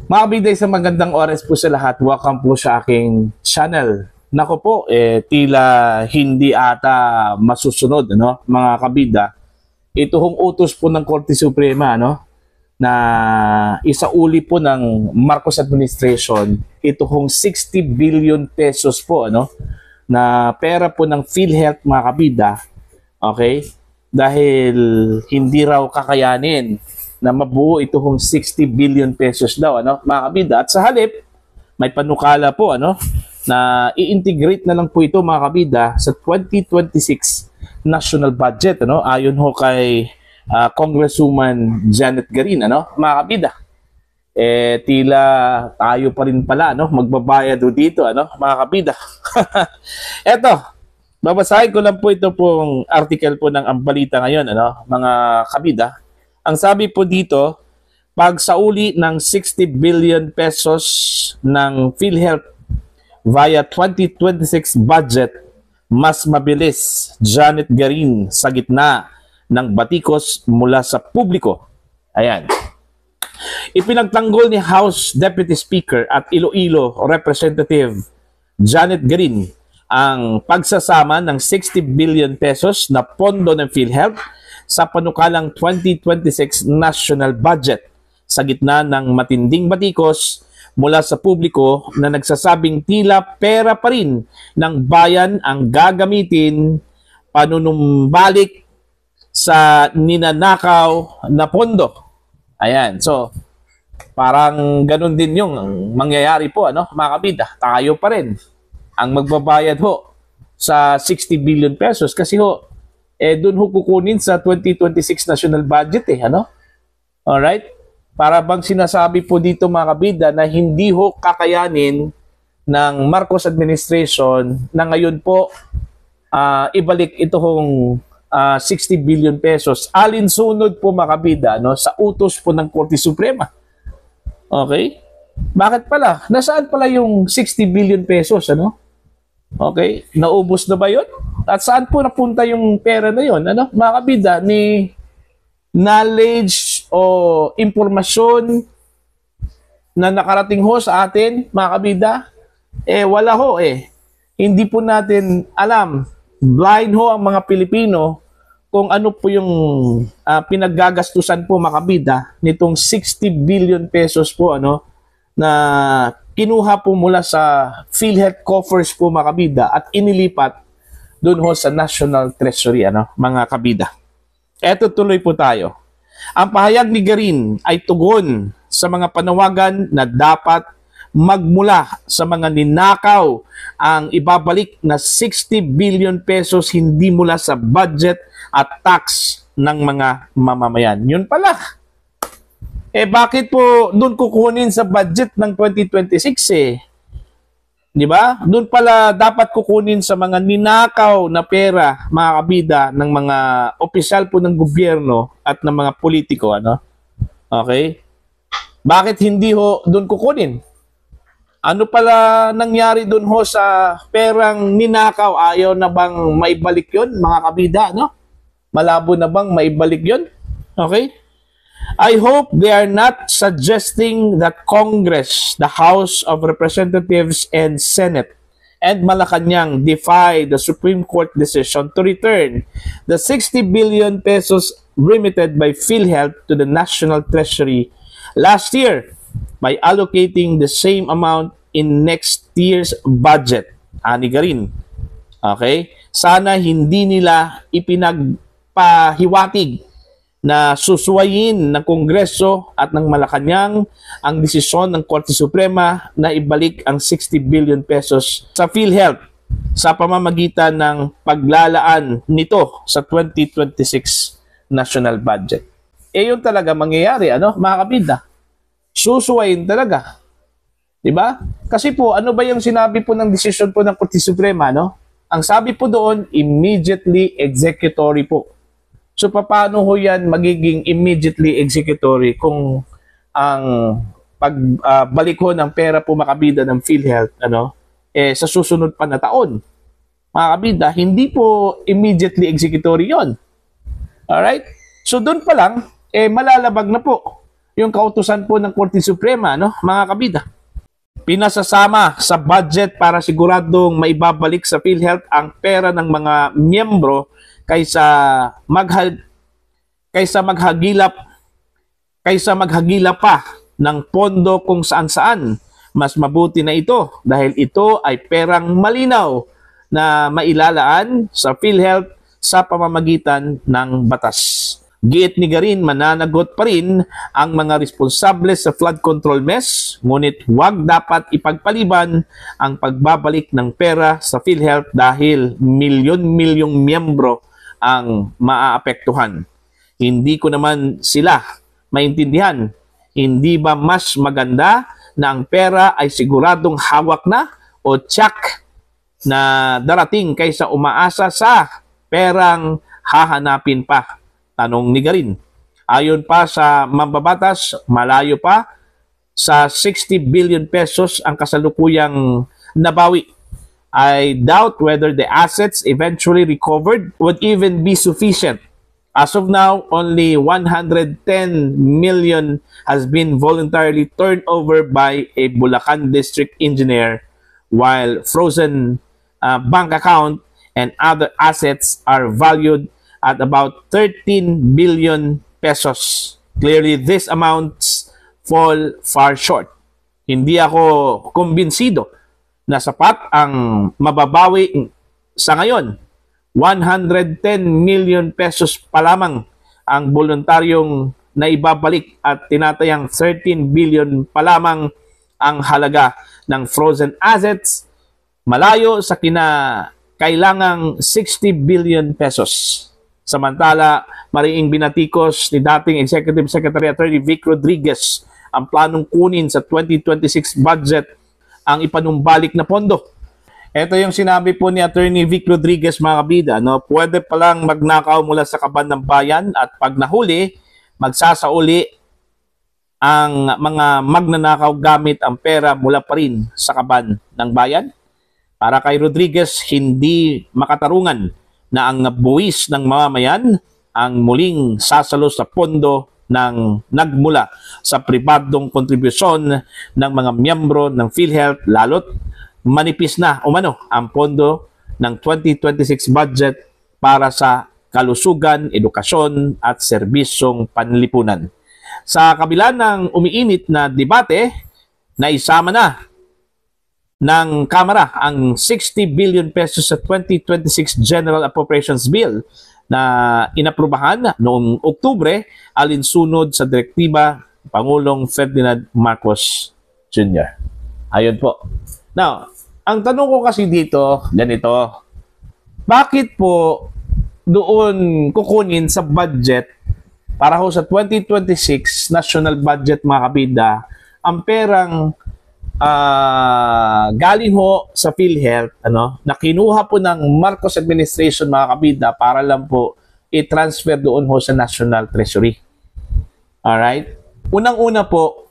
Mga kabiday, sa magandang oras po sa lahat. Welcome po sa aking channel. Nako po, tila hindi ata masusunod, ano, mga kabida. Ito hong utos po ng Korte Suprema, ano, na isauli po ng Marcos administration, ito hong 60 billion pesos po, ano, na pera po ng PhilHealth, mga kabida. Okay? Dahil hindi raw kakayanin na mabuo ito hong 60 billion pesos daw, ano, mga kabida. At sa halip, may panukala po, ano, na i-integrate na lang po ito, mga kabida, sa 2026 national budget, ano, ayon ho kay Congresswoman Janet Garin, ano, mga kabida. Tila tayo pa rin pala, ano, magbabayad do dito, ano, mga kabida. Eto, babasahin ko lang po ito pong article po ng Ang Balita Ngayon, ano, mga kabida. Ang sabi po dito, pagsauli ng 60 billion pesos ng PhilHealth via 2026 budget, mas mabilis. Janet Garin sa gitna ng batikos mula sa publiko. Ayan. Ipinagtanggol ni House Deputy Speaker at Iloilo Representative Janet Garin ang pagsasama ng 60 billion pesos na pondo ng PhilHealth sa panukalang 2026 national budget sa gitna ng matinding batikos mula sa publiko na nagsasabing tila pera pa rin ng bayan ang gagamitin panunumbalik sa ninanakaw na pondo. Ayan, so parang ganun din yung mangyayari po, ano, mga kabida. Tayo pa rin ang magbabayad ho sa 60 billion pesos kasi ho, doon ho kukunin sa 2026 national budget, ano? Alright? Para bang sinasabi po dito, mga kabida, na hindi ho kakayanin ng Marcos administration na ngayon po ibalik ito hong 60 billion pesos. Alinsunod po, mga kabida, no, sa utos po ng Korte Suprema. Okay? Bakit pala? Nasaan pala yung 60 billion pesos, ano? Okay? Naubos na ba yun? At saan po napunta yung pera na yun? Ano? Mga kabida, ni knowledge o impormasyon na nakarating ho sa atin, mga kabida, wala ho eh. Hindi po natin alam. Blind ho ang mga Pilipino kung ano po yung pinaggagastusan po, mga kabida, nitong 60 billion pesos po, ano, na kinuha po mula sa PhilHealth coffers po, mga kabida, at inilipat doon ho sa National Treasury, ano, mga kabida. Eto, tuloy po tayo. Ang pahayag ni Garin ay tugon sa mga panawagan na dapat magmula sa mga ninakaw ang ibabalik na 60 billion pesos hindi mula sa budget at tax ng mga mamamayan. Yun pala. Bakit po doon kukunin sa budget ng 2026 Di ba? Doon pala dapat kukunin sa mga ninakaw na pera, mga kabida, ng mga opisyal po ng gobyerno at ng mga politiko, ano? Okay? Bakit hindi ho doon kukunin? Ano pala nangyari doon ho sa perang ninakaw? Ayaw na bang maibalik yon, mga kabida, no? Malabo na bang maibalik yon? Okay? I hope they are not suggesting that Congress, the House of Representatives and Senate, and Malacanang defy the Supreme Court decision to return the 60 billion pesos remitted by PhilHealth to the National Treasury last year by allocating the same amount in next year's budget. Ani Garin. Okay? Sana hindi nila ipinagpahiwatig na susuwayin ng Kongreso at ng Malacanang ang desisyon ng Korte Suprema na ibalik ang 60 billion pesos sa PhilHealth sa pamamagitan ng paglalaan nito sa 2026 national budget. Yun talaga mangyayari, ano, mga kabida. Susuwayin talaga. Diba? Kasi po, ano ba yung sinabi po ng desisyon po ng Korte Suprema, no? Ang sabi po doon, immediately executory po. So, paano ho yan magiging immediately executory kung ang pagbalik ho ng pera po, mga kabida, ng PhilHealth, ano, sa susunod pa na taon? Mga kabida, hindi po immediately executory yon. Alright? So, doon pa lang, malalabag na po yung kautusan po ng Korte Suprema, no, mga kabida. Pinasasama sa budget para siguradong maibabalik sa PhilHealth ang pera ng mga miyembro kaysa maghagilap pa ng pondo kung saan-saan. Mas mabuti na ito dahil ito ay perang malinaw na mailalaan sa PhilHealth sa pamamagitan ng batas. Giit ni Garin, mananagot pa rin ang mga responsable sa flood control mess, ngunit huwag dapat ipagpaliban ang pagbabalik ng pera sa PhilHealth dahil milyon-milyong miyembro ang maaapektuhan. Hindi ko naman sila maintindihan. Hindi ba mas maganda na ang pera ay siguradong hawak na o tsak na darating kaysa umaasa sa perang hahanapin pa? Tanong ni Garin. Ayon pa sa mambabatas, malayo pa sa 60 billion pesos ang kasalukuyang nabawi. I doubt whether the assets eventually recovered would even be sufficient. As of now, only 110 million has been voluntarily turned over by a Bulacan district engineer, while frozen bank account and other assets are valued at about 13 billion pesos. Clearly, these amounts fall far short. Hindi ako kumbinsido na sapat ang mababawi sa ngayon. 110 million pesos pa lamang ang voluntaryong naibabalik at tinatayang 13 billion pa lamang ang halaga ng frozen assets, malayo sa kailangang 60 billion pesos. Samantala, mariing binatikos ni dating Executive Secretary Attorney Vic Rodriguez ang planong kunin sa 2026 budget ang ipanumbalik na pondo. Ito yung sinabi po ni Attorney Vic Rodriguez, mga kabida, no? Pwede palang magnakaw mula sa kaban ng bayan at pag nahuli, magsasauli ang mga magnanakaw gamit ang pera mula pa rin sa kaban ng bayan. Para kay Rodriguez, hindi makatarungan na ang buwis ng mamamayan ang muling sasalo sa pondo ng nagmula sa pribadong kontribusyon ng mga miyembro ng PhilHealth, lalo't manipis na umano ang pondo ng 2026 budget para sa kalusugan, edukasyon at serbisyong panlipunan. Sa kabila ng umiinit na debate, naisama na ng Kamara ang 60 billion pesos sa 2026 General Appropriations Bill na inaprubahan noong Oktubre alinsunod sa direktiba ng Pangulong Ferdinand Marcos Jr. Ayun po. Now, ang tanong ko kasi dito, ganito, bakit po doon kukunin sa budget para ho sa 2026 national budget, mga kabida, ang perang galing ho sa PhilHealth, na kinuha po ng Marcos administration, mga kabida, para lang po i-transfer doon ho sa National Treasury. Alright? Unang-una po,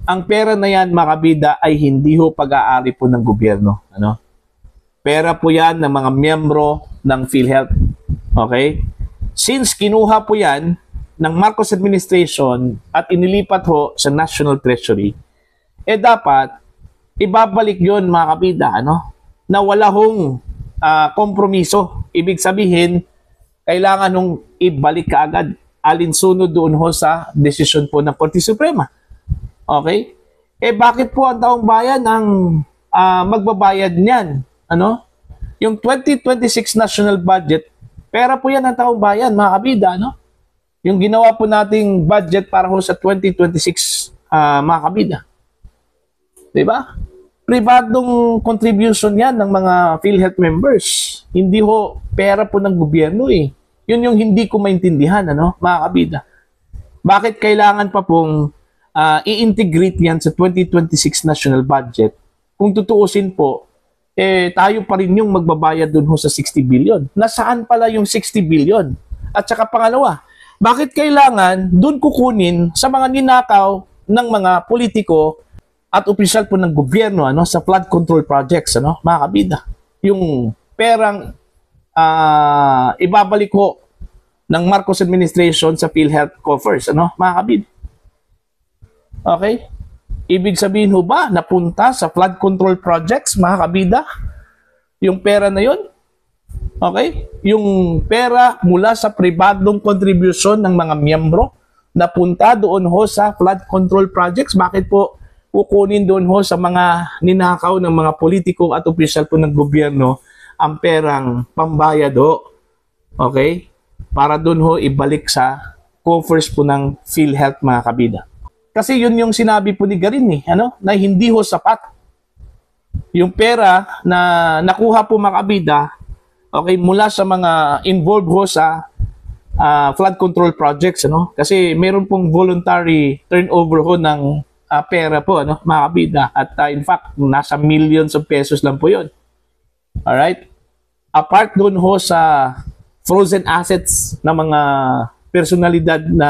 ang pera na yan, mga kabida, ay hindi ho pag-aari po ng gobyerno. Pera po yan ng mga miyembro ng PhilHealth. Okay? Since kinuha po yan ng Marcos administration at inilipat ho sa National Treasury, dapat ibabalik yon, mga kabida, na wala hong kompromiso. Ibig sabihin, kailangan nung ibalik kaagad alinsunod doon ho sa desisyon po ng Korte Suprema. Okay? Bakit po ang taong bayan ang magbabayad niyan? Yung 2026 national budget, pera po yan ng taong bayan, mga kabida, Yung ginawa po nating budget para ho sa 2026, mga kabida. Diba? Pribadong contribution yan ng mga PhilHealth members. Hindi ho pera po ng gobyerno eh. Yun yung hindi ko maintindihan, mga kabida. Bakit kailangan pa pong i-integrate yan sa 2026 national budget? Kung tutuusin po, tayo pa rin yung magbabayad dun ho sa 60 billion. Nasaan pala yung 60 billion? At saka pangalawa, bakit kailangan dun kukunin sa mga ninakaw ng mga politiko at opisyal po ng gobyerno sa flood control projects, mga kabida? Yung perang ibabalik ho ng Marcos administration sa PhilHealth coffers, mga kabida. Okay? Ibig sabihin ho ba, napunta sa flood control projects, mga kabida? Yung pera na yun? Okay? Yung pera mula sa pribadong contribution ng mga miyembro, napunta doon ho sa flood control projects. Bakit po kukunin doon ho sa mga ninakaw ng mga politiko at opisyal po ng gobyerno ang perang pambayad ho? Okay? Para doon ho ibalik sa coffers po ng PhilHealth, mga kabida. Kasi yun yung sinabi po ni Garin na hindi ho sapat yung pera na nakuha po, mga kabida, okay, mula sa mga involved ho sa flood control projects, kasi meron pong voluntary turnover ho ng pera po, mga kabida, at in fact nasa millions of pesos lang po yun. Alright? Apart doon ho sa frozen assets ng mga personalidad na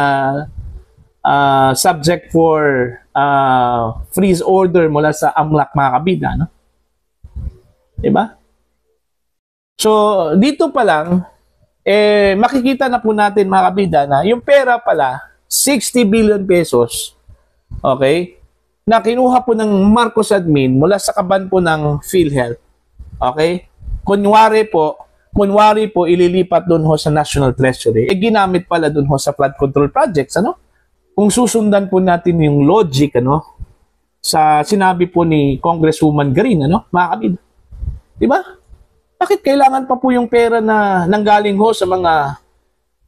subject for freeze order mula sa AMLAC, mga kabida, diba? So dito pa lang makikita na po natin, mga kabida, na yung pera pala 60 billion pesos, okay, na kinuha po ng Marcos admin mula sa kaban po ng PhilHealth, okay, kunwari po ililipat doon ho sa National Treasury, ginamit pala doon ho sa flood control projects, Kung susundan po natin yung logic, sa sinabi po ni Congresswoman Garin, mga kabida. Diba? Bakit kailangan pa po yung pera na nanggaling ho sa mga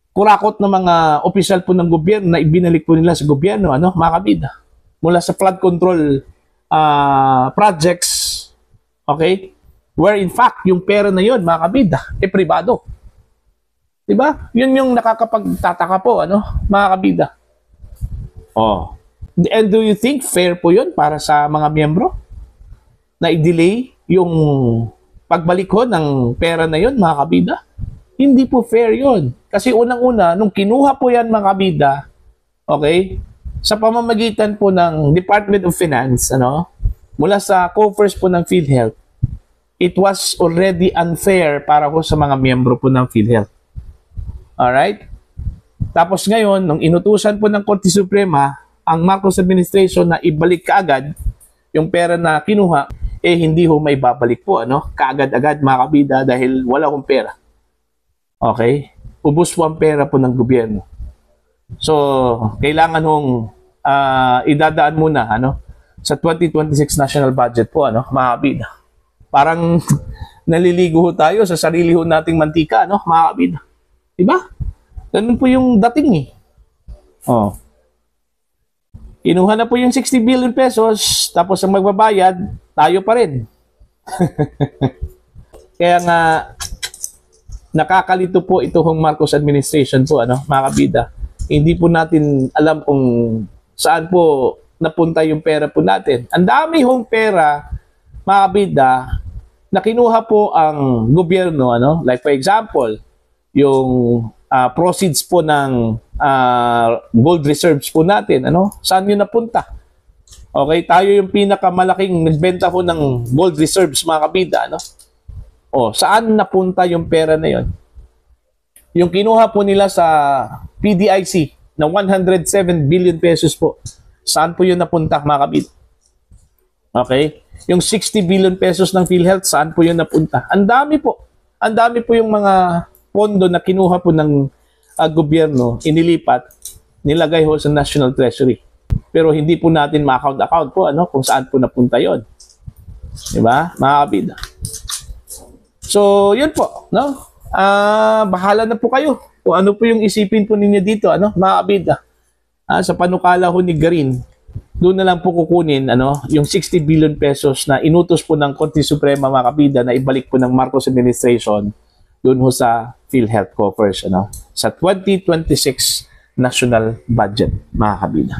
kurakot na mga opisyal po ng gobyerno na ibinalik po nila sa gobyerno, mga kabida? Mula sa flood control projects, okay? Where in fact, yung pera na yun, mga kabida, pribado. Diba? Yun yung nakakapagtataka po, mga kabida. Oh. And do you think fair po yun para sa mga miyembro? Na i-delay yung pagbalik ho ng pera na yun, mga kabida? Hindi po fair yun. Kasi unang-una, nung kinuha po yan, mga kabida, okay, sa pamamagitan po ng Department of Finance, mula sa coffers po ng PhilHealth, it was already unfair para ho sa mga miyembro po ng PhilHealth. Alright? Tapos ngayon, nung inutusan po ng Korte Suprema ang Marcos administration na ibalik kaagad yung pera na kinuha, hindi ho may babalik po, kaagad-agad, mga kabida, dahil wala hong pera. Okay? Ubus po ang pera po ng gobyerno. So, kailangan hong idadaan muna, sa 2026 national budget po, mga kabida. Parang naliligo ho tayo sa sarili ho nating mantika, mga kabida. Diba? Ganun po yung dating Oh. Kinuha na po yung 60 billion pesos, tapos ang magbabayad, tayo pa rin. Kaya nga, nakakalito po ito hong Marcos administration po, mga kabida. Hindi po natin alam kung saan po napunta yung pera po natin. Ang dami hong pera, mga kabida, na kinuha po ang gobyerno, like for example, yung proceeds po ng gold reserves po natin, saan yun napunta? Okay, tayo yung pinakamalaking nagbenta po ng gold reserves, mga kabida, saan napunta yung pera na yun? Yung kinuha po nila sa PDIC na 107 billion pesos po, saan po yun napunta, mga kabida? Okay, yung 60 billion pesos ng PhilHealth, saan po yun napunta? Ang dami po yung mga pondo na kinuha po ng gobyerno, inilipat, nilagay ho sa National Treasury. Pero hindi po natin ma-account po kung saan po napunta yon. Diba, mga kabida? So, yun po, bahala na po kayo kung ano po yung isipin po ninyo dito, mga kabida. Sa panukala ho ni Garin, doon na lang po kukunin yung 60 billion pesos na inutos po ng Korte Suprema, mga kabida, na ibalik po ng Marcos administration doon ho sa PhilHealth coffers, sa 2026 national budget, mga kabida.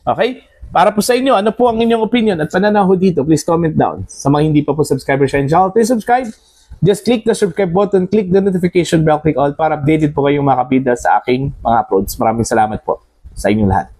Okay? Para po sa inyo, ano po ang inyong opinion at pananaw dito? Please comment down. Sa mga hindi pa po subscriber sa channel, please subscribe. Just click the subscribe button, click the notification bell, click all para updated po kayong, mga kabida, sa aking mga uploads. Maraming salamat po sa inyong lahat.